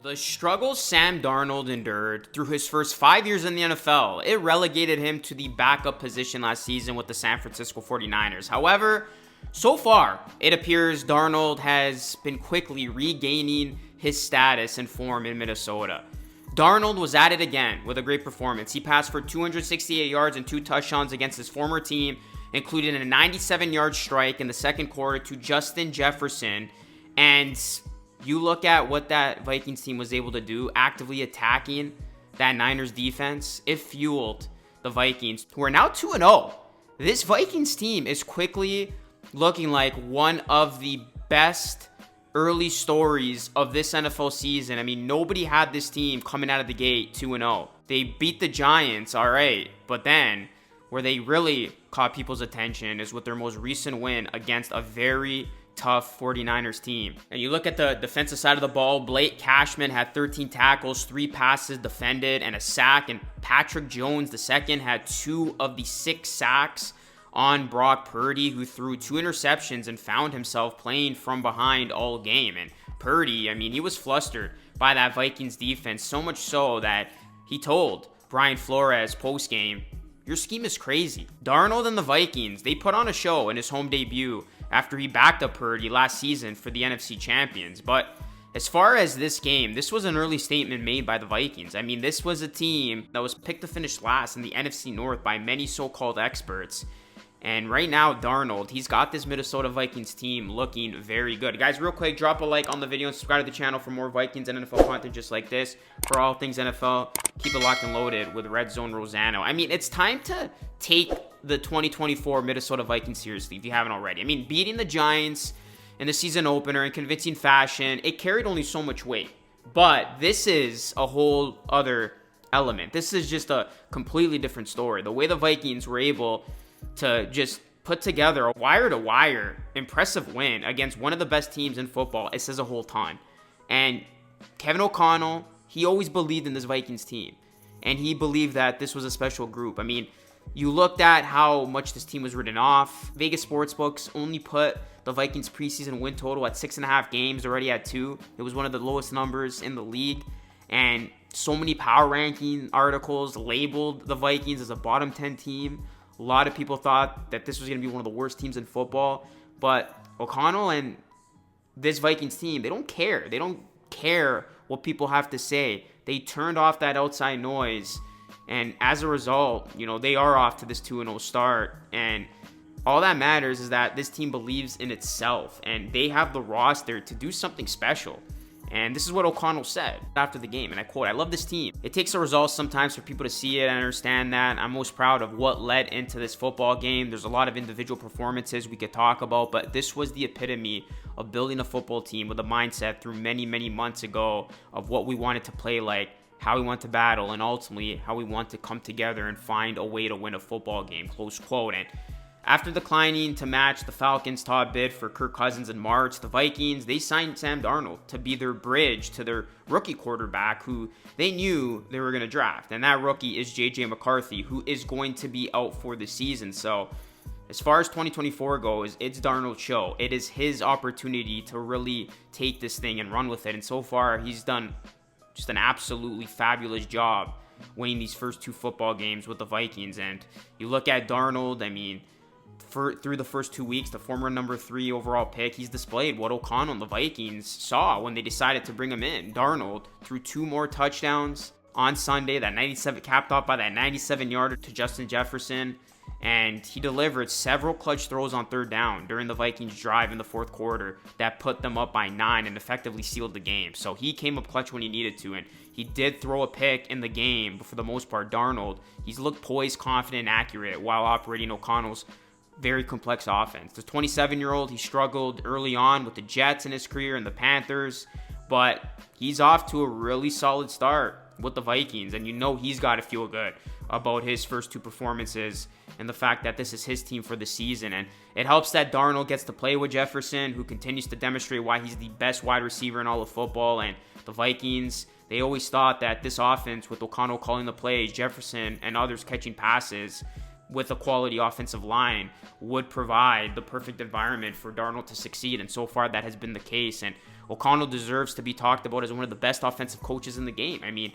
The struggles Sam Darnold endured through his first 5 years in the NFL, it relegated him to the backup position last season with the San Francisco 49ers. However, so far, it appears Darnold has been quickly regaining his status and form in Minnesota. Darnold was at it again with a great performance. He passed for 268 yards and 2 touchdowns against his former team, including a 97-yard strike in the second quarter to Justin Jefferson. And you look at what that Vikings team was able to do, actively attacking that Niners defense. It fueled the Vikings, who are now 2-0. This Vikings team is quickly looking like one of the best early stories of this NFL season. I mean, nobody had this team coming out of the gate 2-0. They beat the Giants, all right, but then where they really caught people's attention is with their most recent win against a very tough 49ers team. And you look at the defensive side of the ball, Blake Cashman had 13 tackles, 3 passes defended, and a sack, and Patrick Jones II had 2 of the 6 sacks on Brock Purdy, who threw 2 interceptions and found himself playing from behind all game. And Purdy, I mean, he was flustered by that Vikings defense, so much so that he told Brian Flores post-game, "Your scheme is crazy." Darnold and the Vikings, they put on a show in his home debut after he backed up Purdy last season for the NFC champions. But as far as this game, this was an early statement made by the Vikings. I mean, this was a team that was picked to finish last in the NFC North by many so-called experts. And right now, Darnold, he's got this Minnesota Vikings team looking very good. Guys, real quick, drop a like on the video and subscribe to the channel for more Vikings and NFL content just like this. For all things NFL, keep it locked and loaded with Red Zone Rosano. I mean, it's time to take the 2024 Minnesota Vikings seriously if you haven't already. I mean, beating the Giants in the season opener in convincing fashion, it carried only so much weight. But this is a whole other element. This is just a completely different story. The way the Vikings were able to just put together a wire-to-wire impressive win against one of the best teams in football, it says a whole ton. And Kevin O'Connell, he always believed in this Vikings team, and he believed that this was a special group. I mean, you looked at how much this team was written off. Vegas sportsbooks only put the Vikings preseason win total at 6.5 games, already at 2. It was one of the lowest numbers in the league, and so many power ranking articles labeled the Vikings as a bottom 10 team. A lot of people thought that this was going to be one of the worst teams in football, but O'Connell and this Vikings team, they don't care. They don't care what people have to say. They turned off that outside noise, and as a result, you know, they are off to this 2-0 start, and all that matters is that this team believes in itself, and they have the roster to do something special. And this is what O'Connell said after the game, and I quote, "I love this team. It takes a result sometimes for people to see it and understand that. I'm most proud of what led into this football game. There's a lot of individual performances we could talk about, but this was the epitome of building a football team with a mindset through many, many months ago of what we wanted to play like, how we want to battle, and ultimately how we want to come together and find a way to win a football game," close quote. And after declining to match the Falcons' top bid for Kirk Cousins in March, the Vikings, they signed Sam Darnold to be their bridge to their rookie quarterback who they knew they were going to draft. And that rookie is J.J. McCarthy, who is going to be out for the season. So as far as 2024 goes, it's Darnold's show. It is his opportunity to really take this thing and run with it. And so far, he's done just an absolutely fabulous job winning these first 2 football games with the Vikings. And you look at Darnold, I mean, through the first 2 weeks, the former number 3 overall pick, he's displayed what O'Connell and the Vikings saw when they decided to bring him in. Darnold threw 2 more touchdowns on Sunday, that 97 capped off by that 97-yarder to Justin Jefferson, and he delivered several clutch throws on 3rd down during the Vikings drive in the 4th quarter that put them up by 9 and effectively sealed the game. So he came up clutch when he needed to, and he did throw a pick in the game, but for the most part, Darnold, he's looked poised, confident, and accurate while operating O'Connell's very complex offense. The 27-year-old, he struggled early on with the Jets in his career and the Panthers, but he's off to a really solid start with the Vikings, and you know he's got to feel good about his first 2 performances and the fact that this is his team for the season. And it helps that Darnold gets to play with Jefferson, who continues to demonstrate why he's the best wide receiver in all of football. And the Vikings, they always thought that this offense, with O'Connell calling the plays, Jefferson and others catching passes, with a quality offensive line, would provide the perfect environment for Darnold to succeed. And so far, that has been the case. And O'Connell deserves to be talked about as one of the best offensive coaches in the game. I mean,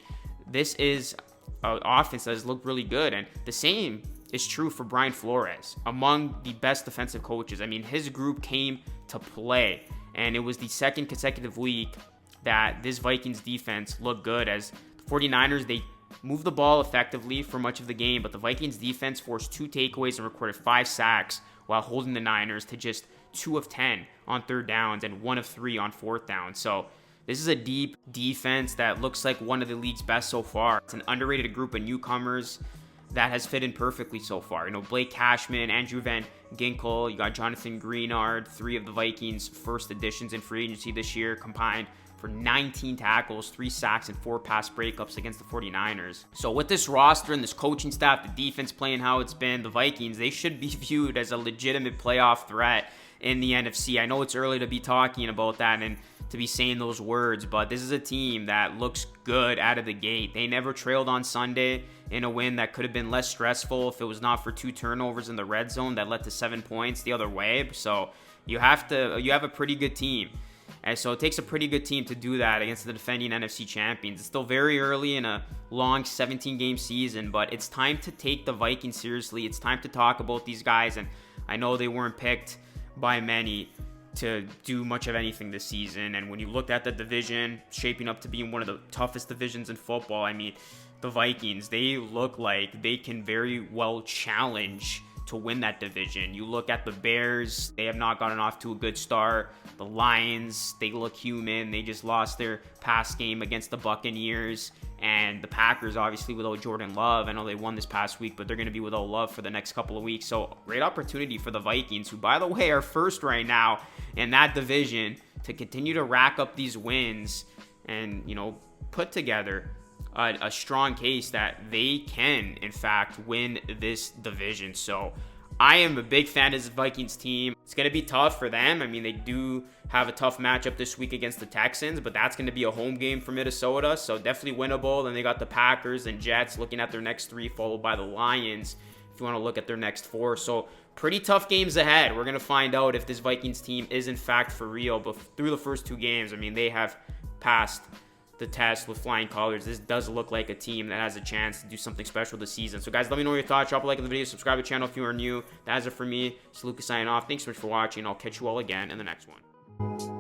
this is an offense that has looked really good, and the same is true for Brian Flores, among the best defensive coaches. I mean, his group came to play, and it was the second consecutive week that this Vikings defense looked good, as the 49ers, they moved the ball effectively for much of the game, but the Vikings defense forced 2 takeaways and recorded 5 sacks while holding the Niners to just 2 of 10 on third downs and 1 of 3 on fourth down. So this is a deep defense that looks like one of the league's best so far. It's an underrated group of newcomers that has fit in perfectly so far. You know, Blake Cashman, Andrew Van Ginkel, you got Jonathan Greenard, 3 of the Vikings' first additions in free agency this year, combined for 19 tackles, 3 sacks, and 4 pass breakups against the 49ers. So with this roster and this coaching staff, the defense playing how it's been, the Vikings, they should be viewed as a legitimate playoff threat in the NFC. I know it's early to be talking about that and to be saying those words, but this is a team that looks good out of the gate. They never trailed on Sunday in a win that could have been less stressful if it was not for 2 turnovers in the red zone that led to 7 points the other way. So you have a pretty good team. And so it takes a pretty good team to do that against the defending NFC champions. It's still very early in a long 17-game season, but it's time to take the Vikings seriously. It's time to talk about these guys, and I know they weren't picked by many to do much of anything this season. And when you look at the division, shaping up to be one of the toughest divisions in football, I mean, the Vikings, they look like they can very well challenge to win that division. You look at the Bears, they have not gotten off to a good start. The Lions, they look human. They just lost their past game against the Buccaneers. And the Packers, obviously, without Jordan Love. I know they won this past week, but they're going to be without Love for the next couple of weeks. So great opportunity for the Vikings, who, by the way, are first right now in that division, to continue to rack up these wins and, you know, put together a strong case that they can, in fact, win this division. So I am a big fan of this Vikings team. It's going to be tough for them. I mean, they do have a tough matchup this week against the Texans, but that's going to be a home game for Minnesota, so definitely winnable. Then they got the Packers and Jets looking at their next 3, followed by the Lions if you want to look at their next 4. So pretty tough games ahead. We're going to find out if this Vikings team is, in fact, for real. But through the first 2 games, I mean, they have passed the test with flying colors. This does look like a team that has a chance to do something special this season. So guys, let me know your thoughts. Drop a like on the video, subscribe to the channel if you are new. That's it for me. It's Lucas signing off. Thanks so much for watching. I'll catch you all again in the next one.